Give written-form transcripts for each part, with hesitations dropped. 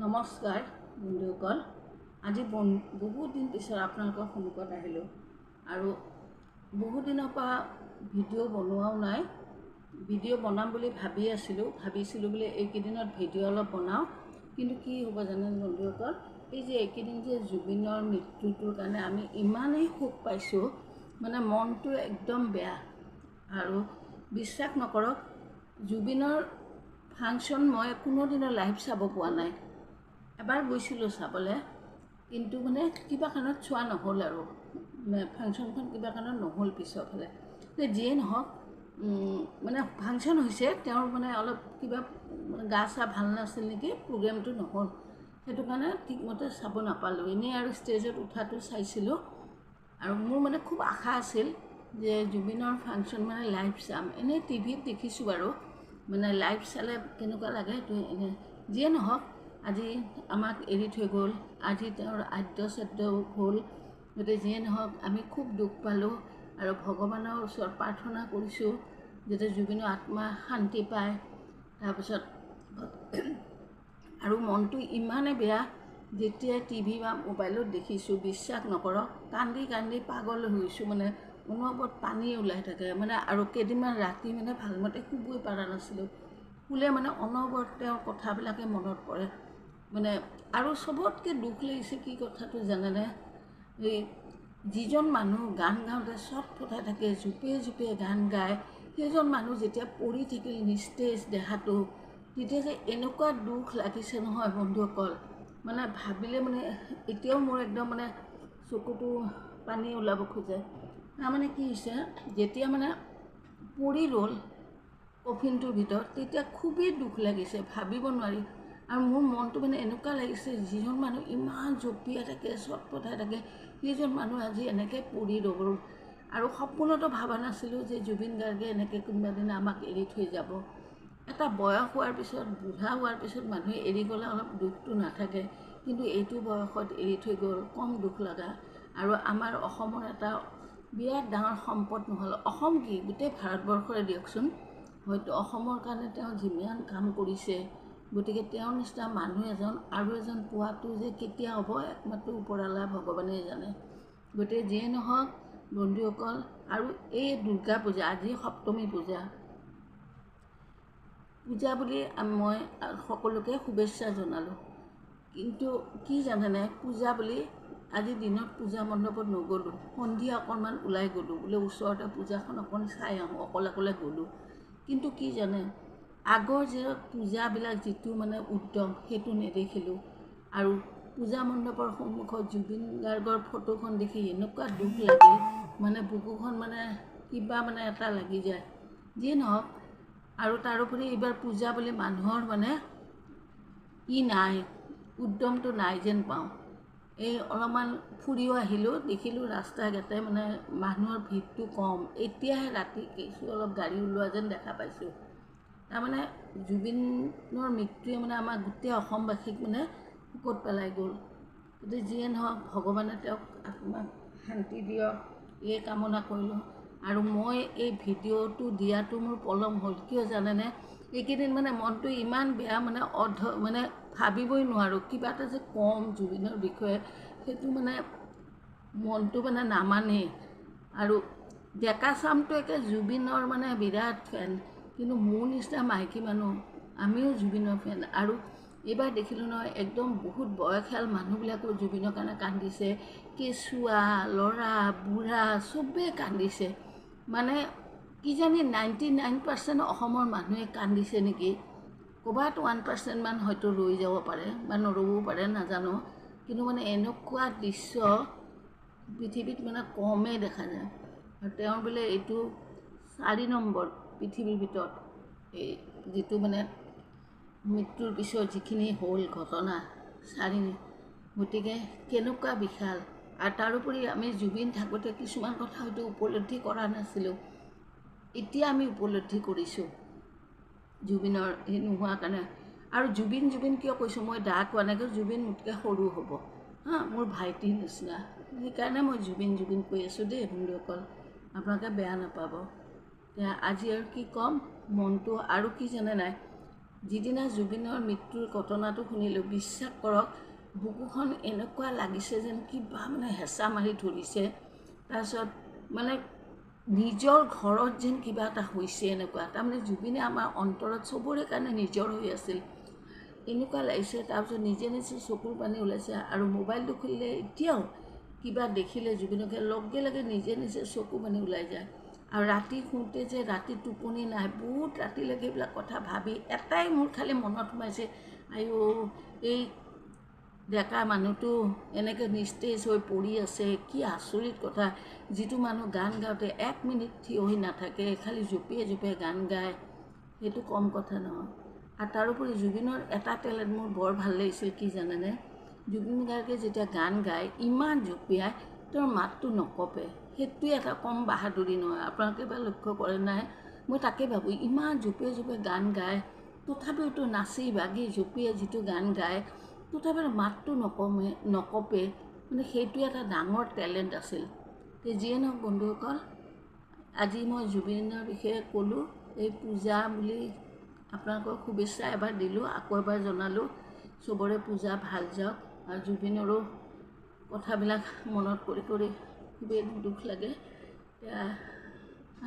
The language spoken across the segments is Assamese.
নমস্কাৰ বন্ধুসকল, আজি বহুত দিন পিছত আপোনালোকৰ সন্মুখত আহিলোঁ আৰু বহুত দিনৰ পৰা ভিডিঅ' বনোৱাও নাই। ভিডিঅ' বনাম বুলি ভাবিছিলোঁ বুলি এইকেইদিনত ভিডিঅ' অলপ বনাওঁ, কিন্তু কি হ'ব জানে বন্ধুসকল, এই যে এইকেইদিন যে জুবিনৰ মৃত্যুটোৰ কাৰণে আমি ইমানেই শোক পাইছোঁ, মানে মনটো একদম বেয়া। আৰু বিশ্বাস নকৰক, জুবিনৰ ফাংচন মই কোনোদিনো লাইভ চাব পোৱা নাই। এবাৰ গৈছিলোঁ চাবলৈ, কিন্তু মানে কিবা কাৰণত চোৱা নহ'ল আৰু ফাংচনখন কিবা কাৰণত নহ'ল পিছৰ ফালে। যিয়ে নহওক, মানে ফাংচন হৈছে, তেওঁৰ মানে অলপ কিবা গা চা ভাল নাছিল নেকি, প্ৰগ্ৰেমটো নহ'ল, সেইটো কাৰণে ঠিকমতে চাব নাপালোঁ। এনেই আৰু ষ্টেজত উঠাটো চাইছিলোঁ আৰু মোৰ মানে খুব আশা আছিল যে জুবিনৰ ফাংচন মানে লাইভ চাম। এনেই টিভিত দেখিছোঁ বাৰু, মানে লাইভ চালে কেনেকুৱা লাগে সেইটো এনে। যিয়ে নহওক, আজি আমাক এৰি থৈ গ'ল, আজি তেওঁৰ আদ্য শ্ৰাদ্ধ হ'ল। গতিকে যিয়ে নহওক, আমি খুব দুখ পালোঁ আৰু ভগৱানৰ ওচৰত প্ৰাৰ্থনা কৰিছোঁ যাতে জুবিনৰ আত্মা শান্তি পায়। তাৰপিছত আৰু মনটো ইমানেই বেয়া, যেতিয়া টিভি বা মোবাইলত দেখিছোঁ, বিশ্বাস নকৰক, কান্দি কান্দি পাগল হৈছোঁ। মানে অনবৰত পানী ওলাই থাকে, মানে আৰু কেইদিনমান ৰাতি মানে ভালমতে শুবই পৰা নাছিলোঁ। শুলে মানে অনবৰত তেওঁৰ কথাবিলাকে মনত পৰে। মানে আৰু চবতকৈ দুখ লাগিছে কি কথাটো জানেনে, এই যিজন মানুহ গান গাওঁতে চট ফটাই থাকে, জোপে জোপে গান গায়, সেইজন মানুহ যেতিয়া পৰি থাকিল নিস্তেজ দেহাটো, তেতিয়া যে এনেকুৱা দুখ লাগিছে নহয় বন্ধুসকল, মানে ভাবিলে মানে এতিয়াও মোৰ একদম মানে চকুটো পানী ওলাব খোজে। তাৰমানে কি হৈছে, যেতিয়া মানে পৰি ৰ'ল কফিনটোৰ ভিতৰত, তেতিয়া খুবেই দুখ লাগিছে, ভাবিব নোৱাৰি। আৰু মোৰ মনটো মানে এনেকুৱা লাগিছে, যিজন মানুহ ইমান জঁপিয়াই থাকে, চটপটাই থাকে, সেইজন মানুহ আজি এনেকৈ পৰি ৰ'ল। আৰু সপোনতো ভবা নাছিলোঁ যে জুবিন গাৰ্গে এনেকৈ কোনোবা দিনা আমাক এৰি থৈ যাব। এটা বয়স হোৱাৰ পিছত, বুঢ়া হোৱাৰ পিছত মানুহে এৰি গ'লে অলপ দুখটো নাথাকে, কিন্তু এইটো বয়সত এৰি থৈ গ'ল, কম দুখ লগা। আৰু আমাৰ অসমৰ এটা বিৰাট ডাঙৰ সম্পদ নহ'ল। অসম কি, গোটেই ভাৰতবৰ্ষৰে দিয়কচোন, হয়তো অসমৰ কাৰণে তেওঁ যিমান কাম কৰিছে, গতিকে তেওঁৰ নিচিনা মানুহ আৰু এজন পোৱাটো যে কেতিয়া হ'ব, একমাত্ৰ ওপৰৱালা ভগৱানেই জানে। গতিকে যিয়ে নহওক বন্ধুসকল, আৰু এই দুৰ্গা পূজা, আজি সপ্তমী পূজা বুলি মই সকলোকে শুভেচ্ছা জনালোঁ। কিন্তু কি জানেনে, পূজা বুলি আজি দিনত পূজা মণ্ডপত নগ'লোঁ, সন্ধিয়া অকণমান ওলাই গ'লোঁ, বোলে ওচৰতে পূজাখন অকণ চাই আহোঁ, অকলে গ'লোঁ। কিন্তু কি জানে, আগৰ যে পূজাবিলাক যিটো মানে উদ্যম, সেইটো নেদেখিলোঁ। আৰু পূজা মণ্ডপৰ সন্মুখত জুবিন গাৰ্গৰ ফটোখন দেখি এনেকুৱা দুখ লাগিল, মানে বুকুখন মানে কিবা মানে এটা লাগি যায়। যিয়ে নহওক, আৰু তাৰোপৰি এইবাৰ পূজা বুলি মানুহৰ মানে নাই, উদ্যমটো নাই যেন পাওঁ। এই অলপমান ফুৰিও আহিলোঁ, দেখিলোঁ ৰাস্তা ঘাটে মানে মানুহৰ ভিৰটো কম। এতিয়াহে ৰাতি কিছু অলপ গাড়ী ওলোৱা যেন দেখা পাইছোঁ। তাৰমানে জুবিনৰ মৃত্যুৱে মানে আমাৰ গোটেই অসমবাসীক মানে শোকত পেলাই গ'ল। গতিকে যিয়ে নহওক, ভগৱানে তেওঁক আত্মাক শান্তি দিয়ক, এই কামনা কৰিলোঁ। আৰু মই এই ভিডিঅ'টো দিয়াটো মোৰ পলম হ'ল, কিয় জানেনে, এইকেইদিন মানে মনটো ইমান বেয়া, মানে ভাবিবই নোৱাৰোঁ, কিবা এটা যে কম জুবিনৰ বিষয়ে, সেইটো মানে মনটো মানে নামানেই। আৰু ডেকা চামটো একে জুবিনৰ মানে বিৰাট ফেন, কিন্তু মোৰ নিচিনা মাইকী মানুহ, আমিও জুবিনৰ ফেন। আৰু এইবাৰ দেখিলোঁ নহয়, একদম বহুত বয়সীয়াল মানুহবিলাকো জুবিনৰ কাৰণে কান্দিছে, কেঁচুৱা, ল'ৰা, বুঢ়া চবেই কান্দিছে। মানে কিজানি 99% অসমৰ মানুহে কান্দিছে নেকি, ক'ৰবাত 1% মান হয়তো ৰৈ যাব পাৰে বা নৰবও পাৰে, নাজানো। কিন্তু মানে এনেকুৱা দৃশ্য পৃথিৱীত মানে কমেই দেখা যায়। আৰু তেওঁৰ বোলে এইটো 4 নম্বৰ পৃথিৱীৰ ভিতৰত, এই যিটো মানে মৃত্যুৰ পিছত যিখিনি হ'ল ঘটনা, 4। গতিকে কেনেকুৱা বিশাল। আৰু তাৰোপৰি আমি জুবিন থাকোঁতে কিছুমান কথা হয়তো উপলব্ধি কৰা নাছিলোঁ, এতিয়া আমি উপলব্ধি কৰিছোঁ জুবিনৰ সেই নোহোৱাৰ কাৰণে। আৰু জুবিন কিয় কৈছোঁ, মই কোৱা নাই, জুবিন মোতকৈ সৰু হ'ব, মোৰ ভাইটিৰ নিচিনা, সেইকাৰণে মই জুবিন কৈ আছোঁ দেই বন্ধুসকল, আপোনালোকে বেয়া নাপাব। আজি আৰু কি ক'ম, মনটো আৰু কি জানে নাই, যিদিনা জুবিনৰ মৃত্যুৰ ঘটনাটো শুনিলোঁ, বিশ্বাস কৰক বুকুখন এনেকুৱা লাগিছে যেন কিবা মানে হেঁচা মাৰি ধৰিছে। তাৰপিছত মানে নিজৰ ঘৰত যেন কিবা এটা হৈছে এনেকুৱা। তাৰমানে জুবিনে আমাৰ অন্তৰত চবৰে কাৰণে নিজৰ হৈ আছিল, এনেকুৱা লাগিছে। তাৰপিছত নিজে নিজে চকুৰ পানী ওলাইছে। আৰু মোবাইলটো খুলিলে এতিয়াও কিবা দেখিলে জুবিনকে লগে লগে নিজে নিজে চকু পানী ওলাই যায়। আৰু ৰাতি শুওঁতে যে ৰাতি টোপনি নাই, বহুত ৰাতিলৈকে এইবিলাক কথা ভাবি এটাই মোৰ খালি মনত সোমাইছে, আইও এই ডেকা মানুহটো এনেকৈ নিস্তেজ হৈ পৰি আছে, কি আচৰিত কথা। যিটো মানুহ গান গাওঁতে 1 মিনিট থিয় হৈ নাথাকে, খালি জঁপিয়াই জঁপিয়াই গান গায়, সেইটো কম কথা নহয়। আৰু তাৰোপৰি জুবিনৰ এটা টেলেণ্ট মোৰ বৰ ভাল লাগিছিল, কি জানেনে? জুবিন গাৰ্গে যেতিয়া গান গায় ইমান জঁপিয়াই, তেওঁৰ মাতটো নকঁপে। সেইটোৱে এটা কম বাহাদুৰি নহয়। আপোনালোকে এবাৰ লক্ষ্য কৰে নাই? মই তাকে ভাবোঁ, ইমান জঁপিয়াই জঁপিয়াই গান গায়, তথাপিওতো নাচি বাগি জঁপিয়াই যিটো গান গায়, তথাপিও মাতটো নকঁপে। মানে সেইটো এটা ডাঙৰ টেলেণ্ট আছিল। যিয়ে নহওক বন্ধুসকল, আজি মই জুবিনৰ বিষয়ে ক'লোঁ। এই পূজা বুলি আপোনালোকক শুভেচ্ছা এবাৰ দিলোঁ, আকৌ এবাৰ জনালোঁ। চবৰে পূজা ভাল যাওক। আৰু জুবিনৰো কথাবিলাক মনত কৰি কৰি খুবেই দুখ লাগে।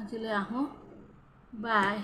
আজিলৈ আহোঁ, বাই।